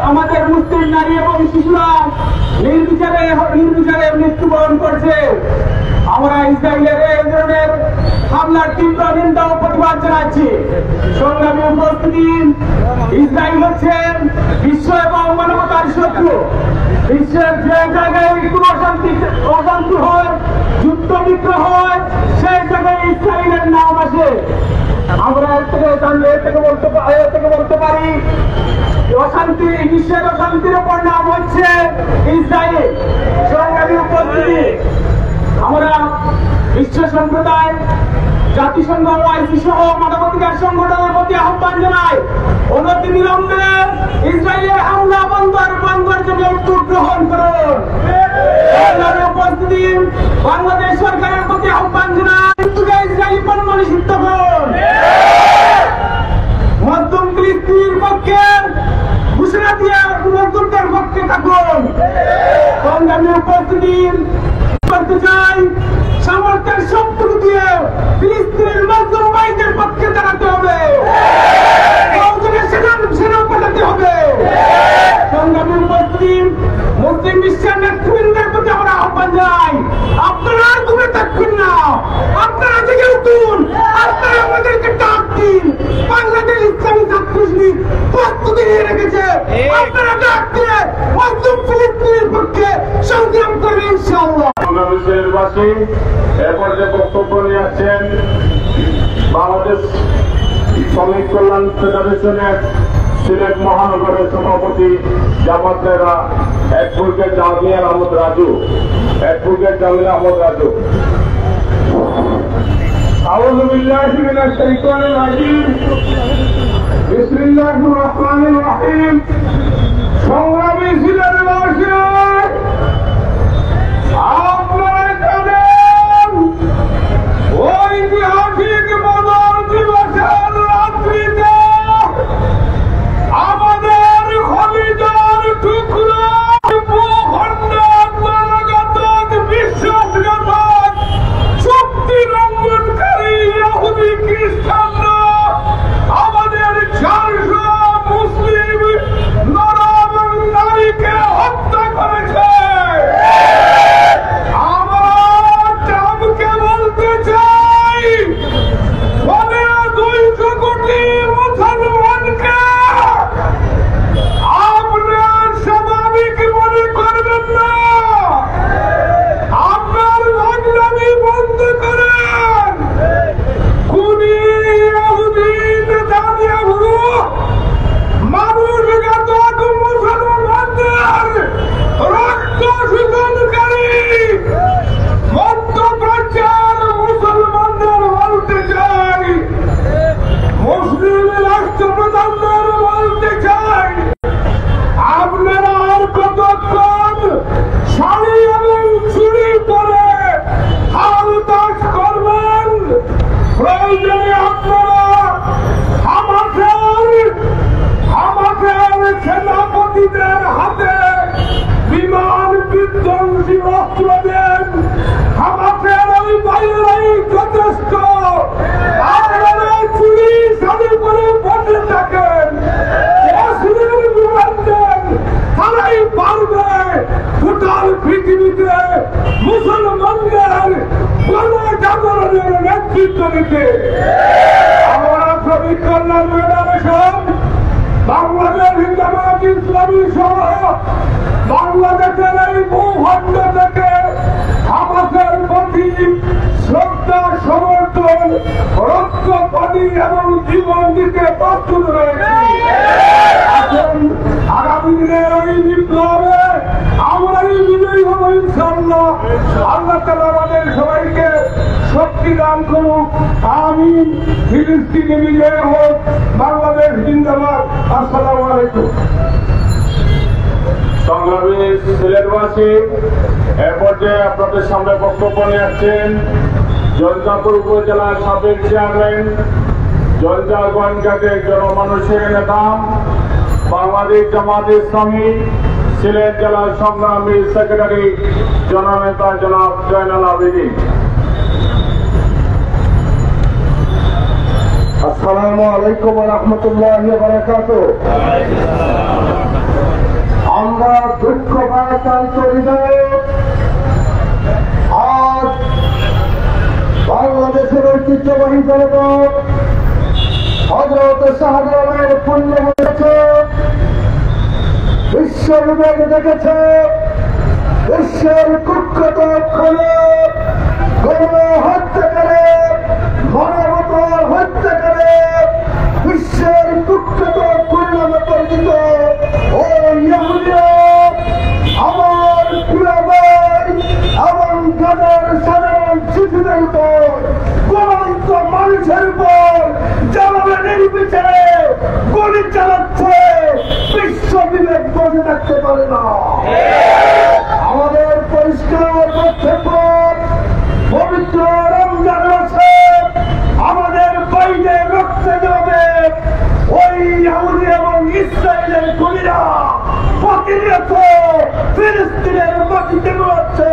আমাদের মুসলিম নারী এবং শিশুরা নির্বিচারে মৃত্যুবরণ করছে। আমরা ইসরায়েলের এই ধরনের হামলার তীব্র নিন্দা ও প্রতিবাদ জানাচ্ছি। সংগ্রামী উপস্থিতি, ইসরায়েল হচ্ছে বিশ্ব এবং মানবতার শত্রু। বিশ্বের যে জায়গায় কোন অশান্তি হয়, যুদ্ধ বিগ্রহ হয়, সেই জায়গায় ইসরায়েলের নাম আসে। আমরা এর থেকে বলতে পারি অশান্তি, বিশ্বের অশান্তির ওপর নাম হচ্ছে ইসরায়েল। সংগ্রামী উপস্থিতি, আমরা বিশ্ব সম্প্রদায়, জাতিসংঘ, ওআইসি সহ মানবাধিকার সংগঠনের প্রতি আহ্বান জানাই, অনতিবিলম্বে ইসরায়েলের হামলা বন্ধের জন্য উদ্যোগ গ্রহণ করুন। উপস্থিতি, বাংলাদেশ সরকারের প্রতি আহ্বান জানাই, ইসরায়েলি পণ্য নিষিদ্ধ করুন। মধ্যম ফিলিস্তিনের পক্ষে ঘোষণা দিয়ে মজদুরদের পক্ষে থাকুন। সংগ্রামী উপস্থিতি, করতে চাই সামর্থ্যের সবটুকু দিয়ে ফিলিস্তিনের মজদুর ভাইদের পক্ষে দাঁড়াতে হবে, সেনা পাঠাতে হবে। সংগ্রামী উপস্থিতি, মুসলিম বিশ্বের নেতৃবৃন্দের প্রতি আমরা আহ্বান জানাই, আপনারা আর ঘুরে থাকবেন না, আপনারা জেগে উঠুন, আপনারা আমাদেরকে ডাক দিন। বাংলাদেশ ইসলামী ছাত্রলীগ প্রস্তুতি নিয়ে রেখেছে, আপনারা ডাক দিয়ে মজদুর ফিলিস্তিনের পক্ষে সংগ্রাম করবেন ইনশাআল্লাহ। দেশবাসী, এরপর যে বক্তব্য নিয়ে আসছেন বাংলাদেশ শ্রমিক কল্যাণ ফেডারেশনের সিলেট মহানগরের সভাপতি জামাত নেতা অ্যাডভোকেট জামিয়া আহমদ রাজু। আউযু বিল্লাহি মিনাশ শাইতানির রাজিম। বিসমিল্লাহির রহমানির রহিম। সংগ্রামী সিলেটবাসী, আপনারা জানেন ঐতিহাসিক বদর দিবসের রাত্রিতে আমাদের খলিদার টুকরা ভূখণ্ডের জনগত বিশ্বাসঘাতক চুক্তি লঙ্ঘনকারী ইহুদি খ্রিস্টানরা আমাদের 400 মুসলিম নর এবং নারীকে হত্যা করেছে। আমরা শ্রমিক কল্যাণ ফেডারেশন, বাংলাদেশ জামাত ইসলামী সহ বাংলাদেশের এই ভূখণ্ড থেকে হামাসের প্রতি শ্রদ্ধা, সমর্থন, রক্তপানি এবং জীবন দিতে প্রস্তুত রয়েছে। আগামী দিনের ওই বিপ্লবে আমরাই বিজয়ী হব ইনশাআল্লাহ। আল্লাহ তাআলা আমাদের সবাইকে শক্তি দান করুক, আমিন। ফিলিস্তিনে বিজয় হোক, বাংলাদেশ জিন্দাবাদ। আসসালামু আলাইকুম। সংগ্রামী সিলেটবাসী, এ পর্যায়ে আপনাদের সামনে বক্তব্য নিয়ে আসছেন জলজাপুর উপজেলার সাবেক চেয়ারম্যান, জলজাগঞ্জ ঘাটের জনমানুষের নেতা, বাংলাদেশ জামাত ইসলামী সিলেট জেলার সংগ্রামী সেক্রেটারি জননেতা জনাব জয়নাল আবেদীন। আসসালামু আলাইকুম ওয়া রাহমাতুল্লাহি ওয়া বারাকাতুহু। আমরা দুঃখ ভারাক্রান্ত হৃদয়ে আজ বাংলাদেশের ঐতিহ্যবাহী জনপদ হযরত শাহজালালের পুণ্য হয়েছে, বিশ্ব বিবেক দেখেছে, বিশ্বের কুখ্যাত খুনে হত্যাকারী মানবতার হত্যাকারী বিশ্বের কুখ্যাত খুন নামে পরিচিত ও ইহুদিরা আমার প্রিয় ভাই এবং তাদের সাধারণ শিশুদের উপর গণতন্ত্র মানুষের উপর যেভাবে নির্বিচারে গুলি চালাচ্ছে বিশ্ব বিবেক বসে থাকতে পারে না। আমাদের পরিষ্কার বক্তব্য, পবিত্র রমজান মাসে আমাদের বাইরে রক্তে যাবে ওই ইহুদি এবং ইসরায়েলের খুনিরা প্রতিনিয়ত ফিলিস্তিনের মাটিতে রয়েছে।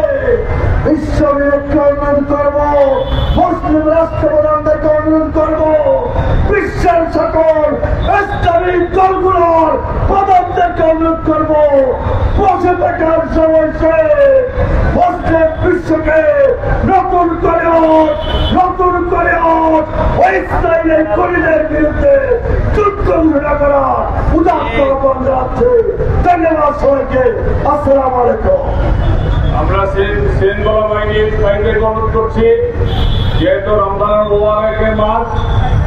বিশ্ব বিবেককে অনুরোধ করব, মুসলিম রাষ্ট্রপ্রধানদেরকে অনুরোধ করব, বিশ্বের সকল ইসলামিক দলগুলোর প্রধানদেরকে অনুরোধ করব, বসে থাকার সময় সে মুসলিম বিশ্বকে নতুন করে ওই ইসরায়েলের খুনিদের বিরুদ্ধে যুদ্ধ ঘোষণা করা উদাত্ত আহ্বান জানাচ্ছে। ধন্যবাদ সবাইকে। আসসালামু আলাইকুম। আমরা সেনবালা বাহিনীর অনুরোধ করছি, যেহেতু রমজানের মোবারকের মাস,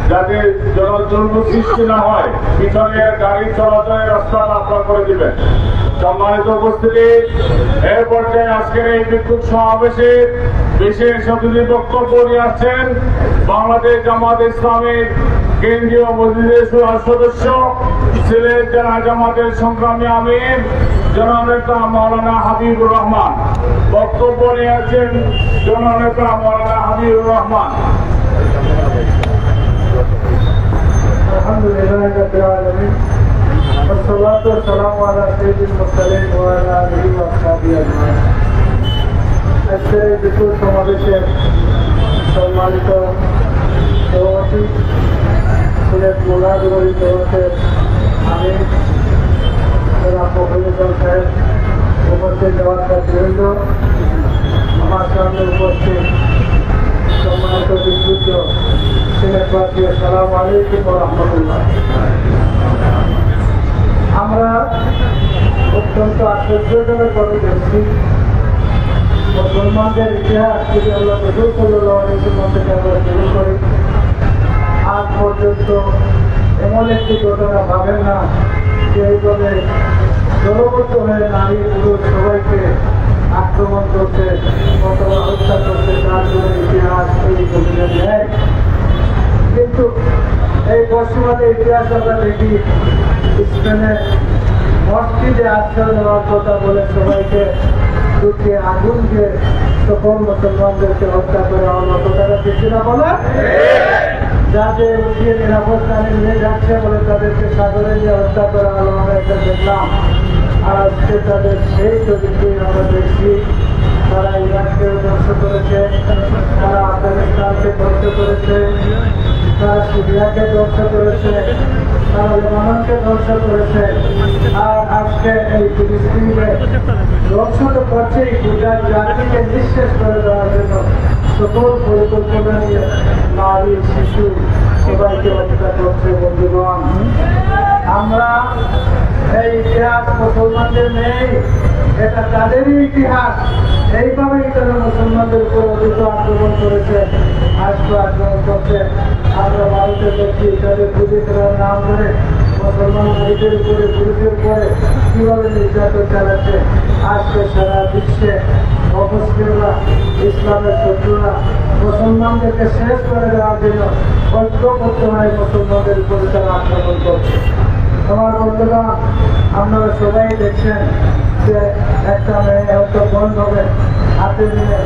যাতে জনজন্য সৃষ্টি না হয়, পিছনে গাড়ি চলাচলের রাস্তা আপনারা করে দিবেন। সম্মানিত উপস্থিতি, এর পর্যায়ে আজকের এই বিক্ষোভ সমাবেশে বিশেষ অতিথি বক্তব্য নিয়ে আসছেন বাংলাদেশ জামাত ইসলামের কেন্দ্রীয় মজলিসের সদস্য, সিলেট জেলা জামাতের সংগ্রামী আমির জননেতা মাওলানা হাবিবুর রহমান। বক্তব্য নিয়ে আসছেন জননেতা মাওলানা হাবিবুর রহমান। আলহামদুলিল্লাহ রাব্বিল আলামিন, ওয়াসসালাতু ওয়াসসালামু আলা সাইয়্যিদিল মুরসালিন ওয়া আলা আলিহি ওয়া সাহবিহি আজমাইন। আজকের এই বিপুল সমাবেশের সম্মানিত সভাপতি, সিলেট মোল্লাগড়ি জগতের আমির জনাব মফিজুল সাহেব, উপস্থিত জওয়ানবৃন্দ, আমার সামনে উপস্থিত সম্মানিত বিদ্যুৎ সিলেটবাসী, আসসালামু আলাইকুম ওয়া রাহমাতুল্লাহ। আমরা অত্যন্ত আশ্চর্যজনকভাবে দেখছি মুসলমানদের ইতিহাস যদি আল্লাহ রাসূল সাল্লাল্লাহু আলাইহি ওয়াসাল্লাম থেকে আমরা শুরু করি, আজ পর্যন্ত এমন একটি ঘটনা ভাবেন না যে এইভাবে দলবদ্ধ হয়ে নারী পুরুষ সবাইকে আক্রমণ করছে অথবা হত্যা করছে, তার জন্য ইতিহাস তৈরি করতে নেয়। কিন্তু এই পশ্চিমাতে ইতিহাস আমরা দেখি, স্পেনে মসজিদে আশ্রয় নেওয়ার কথা বলে সবাইকে দুঃখে আগুন দিয়ে সকল মুসলমানদেরকে হত্যা করে আমার কথাটা দেখছি না বলে, যাদের গিয়ে নিরাপদ স্থানে নিয়ে যাচ্ছে বলে তাদেরকে সাগরে নিয়ে হত্যা করা হলো। আমরা এটা দেখলাম। আর আজকে তাদের সেই চরিত্রই আমরা দেখছি। তারা ইরাককেও ধ্বংস করেছে, তারা আফগানিস্তানকে ধ্বংস করেছে, তারা সিরিয়াকে ধ্বংস করেছে, তারা লেবাননকে ধ্বংস করেছে, আর আজকে এই ফিলিস্তিনে ধ্বংস তো করছেই, গোটা জাতিকে নিঃশেষ করে দেওয়ার জন্য সকল পরিকল্পনা নিয়ে নারী শিশু সবাইকে হত্যা করছে। বন্ধুগণ, আমরা এই ইতিহাস মুসলমানদের নেই, এটা তাদেরই ইতিহাস। এইভাবেই তারা মুসলমানদের উপর অধিক আক্রমণ করেছে, আজকে আক্রমণ করছে। আমরা ভারতে দেখছি তাদের পুলিশের নাম ধরে মুসলমান নারীদের উপরে পুরুষের উপরে কিভাবে নির্যাতন চালাচ্ছে। আজকে সারা বিশ্বে অমুসলিমরা, ইসলামের শত্রুরা মুসলমানদেরকে শেষ করে দেওয়ার জন্য ঐক্যবদ্ধ হয়ে মুসলমানদের উপরে তারা আক্রমণ করছে। আমার বন্ধুরা, আপনারা সবাই দেখছেন যে একটা মেয়ে হয়তো বন্ধ হবে হাতে নিয়ে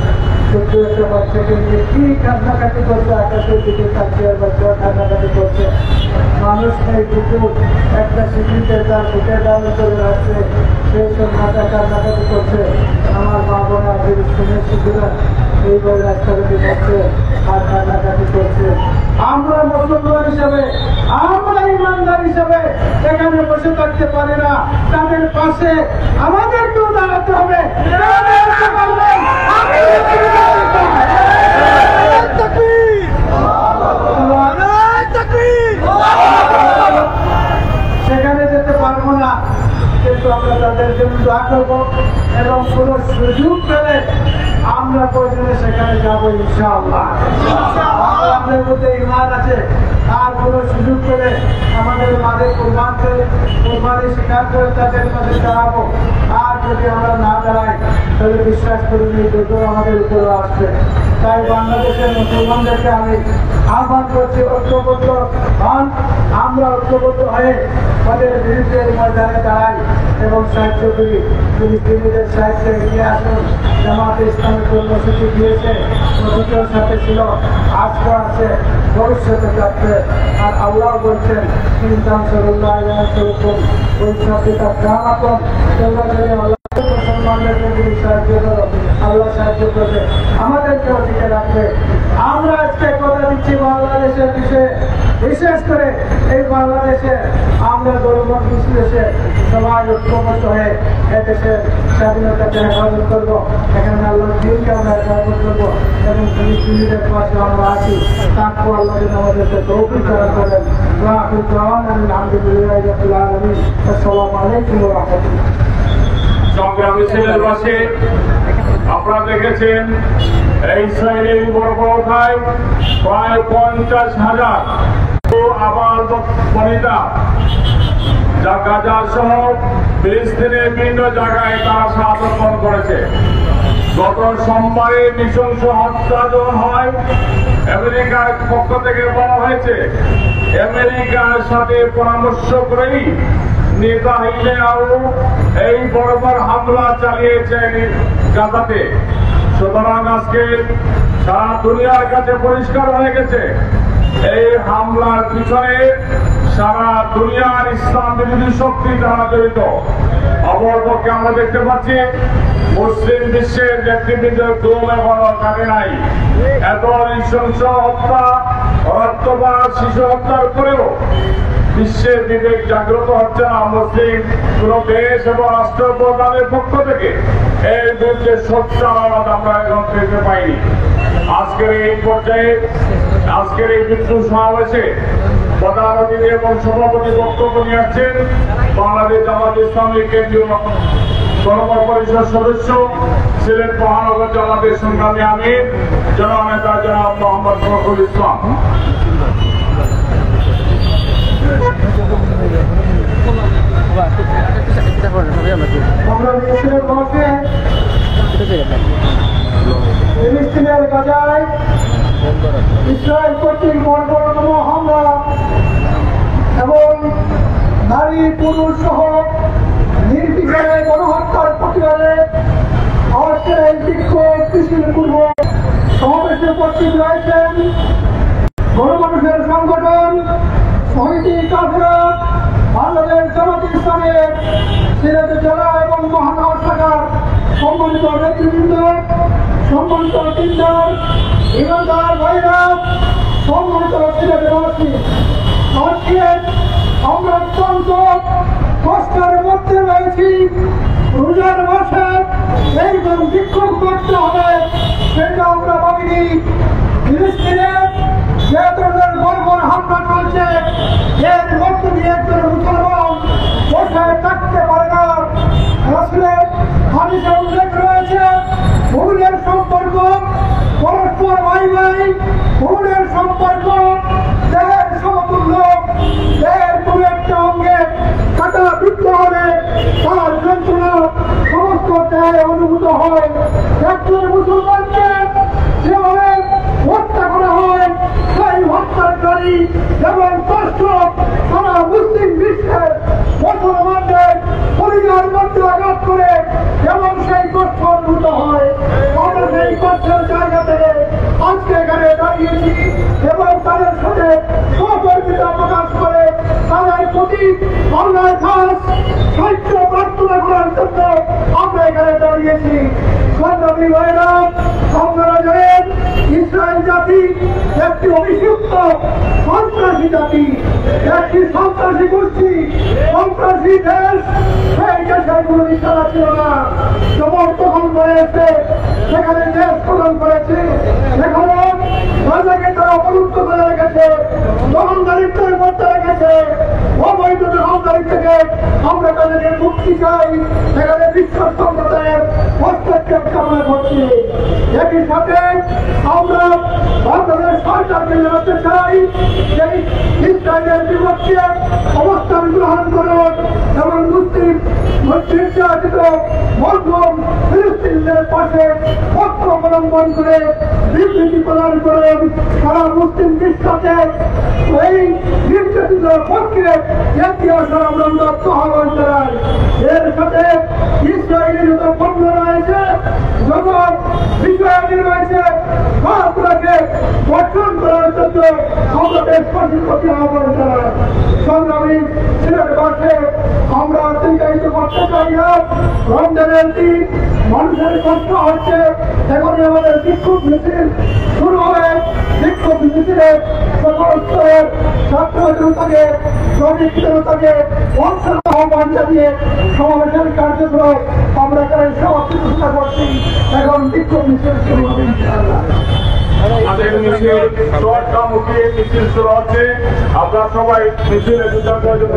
ছোট্ট একটা বাচ্চাকে নিয়ে কি কান্নাকাটি করছে, আকাশের দিকে তাকিয়ে বাচ্চা কান্নাকাটি করছে। মানুষ নেই, কুকুর একটা শিশুকে তার বুকে দাম করে রাখছে, সেই সব মাথা কান্নাকাটি করছে। আমার মা বোনা ফিলিস্তিনের শিশুরা এইভাবে রাস্তাঘাটে যাচ্ছে আর কান্নাকাটি করছে। আমরা মুসলমান হিসেবে, আমরা ইমানদার হিসেবে এখানে বসে থাকতে পারি না। তাদের পাশে আমাদেরকেও দাঁড়াতে হবে। সেখানে যেতে পারবো না, কিন্তু আমরা তাদের জন্য দোয়া করবো এবং কোনো সুযোগ পেলে আমরা প্রয়োজনে সেখানে যাবো ইনশাআল্লাহ। আমাদের মধ্যে ইমান আছে, আর কোনো সুযোগ পেলে আমাদের মাঝে কোরবানি স্বীকার করে তাদের মাঝে দাঁড়াবো। আর যদি আমরা না দাঁড়াই তাহলে বিশ্বাস করুন এই দুটো আমাদের উপরে আসবে। তাই বাংলাদেশের মুসলমানদেরকে আমি আহ্বান করছি, ঐক্যবদ্ধ হন। আমরা ঐক্যবদ্ধ হয়ে তাদের বিরুদ্ধে ময়দানে দাঁড়াই এবং সাহায্য করি। ফিলিস্তিনিদের সাহায্যে এগিয়ে আসুন। জামাতে ইসলামী কর্মসূচি দিয়েছে, অতীতের সাথে ছিল, আজকে আছে, ভবিষ্যতে থাকবে। আর আল্লাহ বলছেন মুসলমানদেরকে সাহায্য করো, আল্লাহ সাহায্য করবে, আমাদেরকেও দিকে রাখবে। আমরা আজকে কথা দিচ্ছি বাংলাদেশের বিষয়ে, বিশেষ করে এই বাংলাদেশে আমরা গৌরবময় দেশে সবাই ঐক্যবদ্ধ হয়ে এদেশের স্বাধীনতাকে হেফাজত করবো। এখানে আল্লাহর দিনকে আমরা হেফাজত করবো এবং ফিলিস্তিনিদের পাশে আমরা আছি। তারপর আল্লাহ আমাদেরকে তৌফিক দান করেন। আলহামদুলিল্লাহ রাব্বিল আলামিন। আসসালামু আলাইকুম ওয়া রাহমাতুল্লাহ। সংগ্রামী ছেলেবাসী, আপনারা দেখেছেন এই ইসরায়েলের বর্বরতায় প্রায় 50,000 আবাল বনিতা যা গাজা সহ ফিলিস্তিনের বিভিন্ন জায়গায় তারা শাহাদাত বরণ করেছে। গত সোমবারে নৃশংস হত্যা যখন হয়, আমেরিকার পক্ষ থেকে বলা হয়েছে আমেরিকার সাথে পরামর্শ করেই নেতানিয়াহু এই বর্বর হামলা চালিয়েছেন গাজাতে। সুতরাং আজকে সারা দুনিয়ার কাছে পরিষ্কার হয়ে গেছে এই হামলার পিছনে সারা দুনিয়ার ইসলাম বিরোধী শক্তি দ্বারা জড়িত। অপরপক্ষে আমরা দেখতে পাচ্ছি মুসলিম বিশ্বের নেতৃবৃন্দের দম এখনো কাটে নাই। এত নৃশংস হত্যা, রক্তপাত, শিশু হত্যার পরেও বিশ্বের বিবেক জাগ্রত হচ্ছে না। মুসলিম কোন দেশ এবং রাষ্ট্র প্রধানের পক্ষ থেকে এর বিরুদ্ধে সোচ্চার আওয়াজ আমরা এখন পেতে পাইনি। আজকের এই পর্যায়ে, আজকের এই বিদ্রোহ সমাবেশে প্রধান অতিথি এবং সভাপতি বক্তব্য নিয়ে আসছেন বাংলাদেশ জামাত ইসলামী কেন্দ্রীয় কর্মপরিষদ সদস্য, সিলেট মহানগর জামাতের সংগ্রামী আমির জননেতা জনাব মোহাম্মদ ফখরুল ইসলাম। ফিলিস্তিনের গাজায় ইসরায়েল কর্তৃক বর্বরতম হামলা এবং নারী পুরুষ সহ নির্বিচারে গণহত্যার প্রতিবাদে আজকের এই বিক্ষোভ মিছিল পূর্ব সমাবেশে উপস্থিত রয়েছেন গণমানুষের সংগঠন শহীদি কাফেলা বাংলাদেশ জামাত ইসলামের সিলেট জেলা এবং মহানগর শাখার সম্মানিত নেতৃবৃন্দ, সম্মানিত তিনজন ইমানদার ভাইরা, সম্মানিত সিলেটবাসী। আজকে আমরা অত্যন্ত কষ্টের মধ্যে রয়েছি। রোজার মাসে এইরকম বিক্ষোভ করতে হবে সেটা আমরা ভাবিনি। ফিলিস্তিনের যে ধরনের বর্বর হামলা চলছে, এর মধ্য দিয়ে একজন মুসলমান বসে থাকতে পারে না। আসলে হাদিসে উল্লেখ রয়েছে বহুদের সম্পর্ক পরস্পর ভাই ভাই, বহুদের সম্পর্ক দেহের সমতুল্য। দেহের কোনো একটা অঙ্গে কাটা বিদ্ধ হলে তার যন্ত্রণা সমস্ত দেহে অনুভূত হয়। একজন মুসলমানকে যেভাবে হত্যা করা হয়, সেই হত্যাকারী এবং কষ্ট সারা মুসলিম বিশ্বের মুসলমানদের পরিবার মধ্যে আঘাত করে এবং সেই কষ্ট অনুভূত হয়। আমরা সেই কষ্টের জায়গা থেকে আজকে এখানে দাঁড়িয়েছি এবং তাদের সাথে সহযোগিতা প্রকাশ করে তাদের প্রতি আল্লাহর কাছে সাহায্য প্রার্থনা করার জন্য আমরা এখানে দাঁড়িয়েছি। একটি অভিযুক্ত সন্ত্রাসী জাতি, একটি সন্ত্রাসী গোষ্ঠী, সন্ত্রাসী দেশ। সেই দেশের কোনো ইচ্ছা ছিল না। সমর্থন করেছে, সেখানে দেশ প্রদান করেছে, সেখানে রাজাকে তারা অবরুদ্ধ করে রেখেছে, দখলদারিত্বের মধ্যে রেখেছে। অবৈধ দখলদারি থেকে আমরা তাদেরকে মুক্তি চাই। সেখানে বিশ্ব সম্প্রদায়ের হস্তক্ষেপ কামনা করছি। একই সাথে আমরা বাংলাদেশ সরকারকে জানাতে চাই যে ইসরায়েলের বিপক্ষে অবস্থান গ্রহণ করুন এবং মুসলিম নির্যাতিত মজলুম ফিলিস্তিনিদের পাশে পক্ষ অবলম্বন করে বিবৃতি প্রদান করেন। সারা মুসলিম বিশ্বকে এই নির্যাতিত পক্ষে এগিয়ে আসার আমরা আহ্বান জানাই। এর সাথে ইসরায়েলের যত পণ্য রয়েছে, যত বিষয়াদি রয়েছে, সবগুলোকে বর্জন করার জন্য আমরা দেশবাসীর প্রতি আহ্বান জানাই। সংগ্রামী সিলেটবাসে আমরা চিন্তায়িত করতে চাই না। রমজানের দিন মানুষের কষ্ট হচ্ছে, এখনই আমাদের বিক্ষোভ মিছিল শুরু হবে। বিক্ষোভ মিছিলে সকল স্তরের ছাত্র জনতাকে, শ্রমিক জনতাকে আহ্বান জানিয়ে সমাবেশের কার্যক্রম আমরা এখানে সমাপ্তি ঘোষণা করছি। এখন বিক্ষোভ মিছিল শুরু হবে ইনশাআল্লাহ। আমাদের মিছিল চট্টগ্রামমুখী মিছিল শুরু হচ্ছে। আমরা সবাই মিছিলে যোগদান জন্য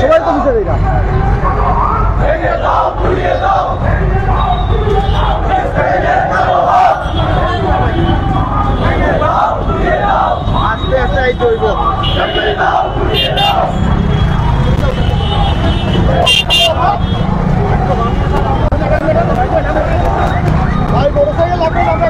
সবাই তো বুঝে দেয় না। আস্তে আস্তে এই চলবো। ভাই বড় সাইকেল লাগবে আমরা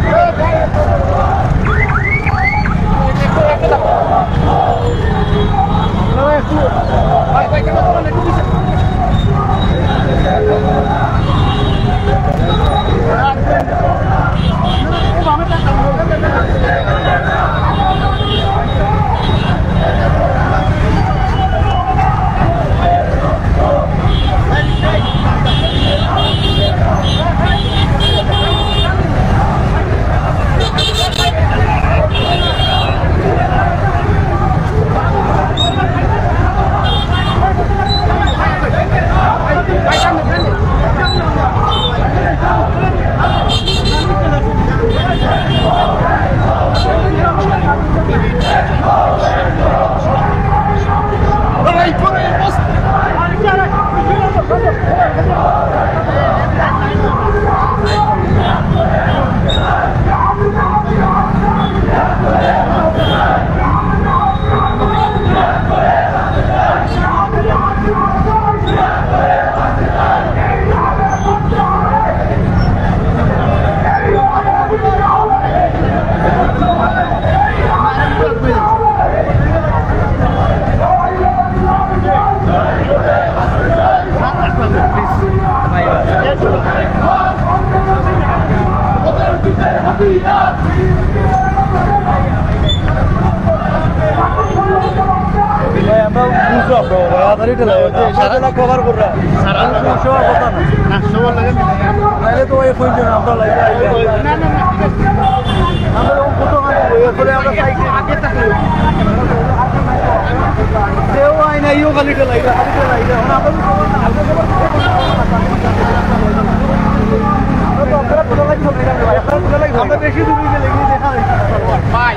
কভার কররা সবার কথা না সবার লাগে নাইলে তো এই ফোন আমরা লাগে না না আমরা ফটো আনবো এরপরে আমরা সাইডে আগে থাকি দেও আইনা ইও খালিটা লাগে আমরা আমরা বেশি দূরে গেলে দেখা ভাই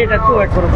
মিনিট একটু ওয়েট করুন।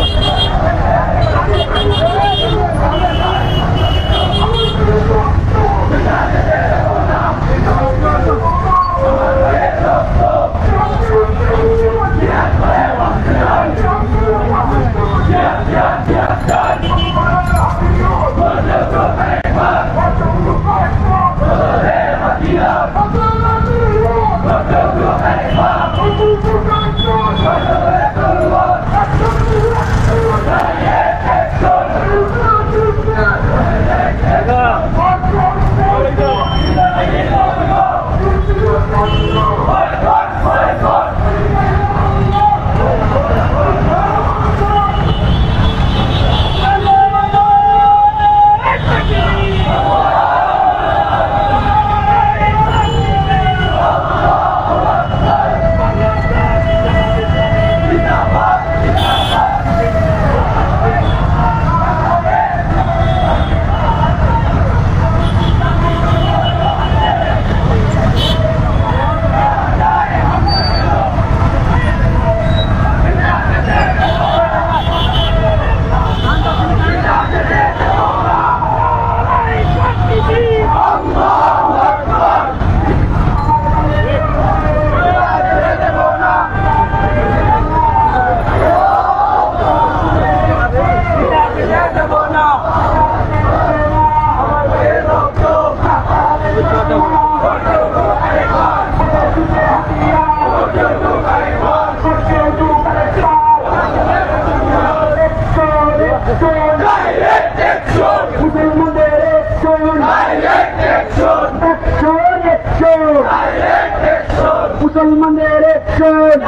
মুসলমানদের অ্যাকশন,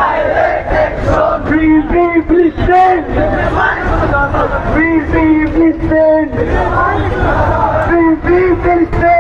ফ্রি ফ্রি ফিলিস্তিন, ফ্রি ফ্রি ফিলিস্তিন, ফ্রি ফ্রি ফিলিস্তিন।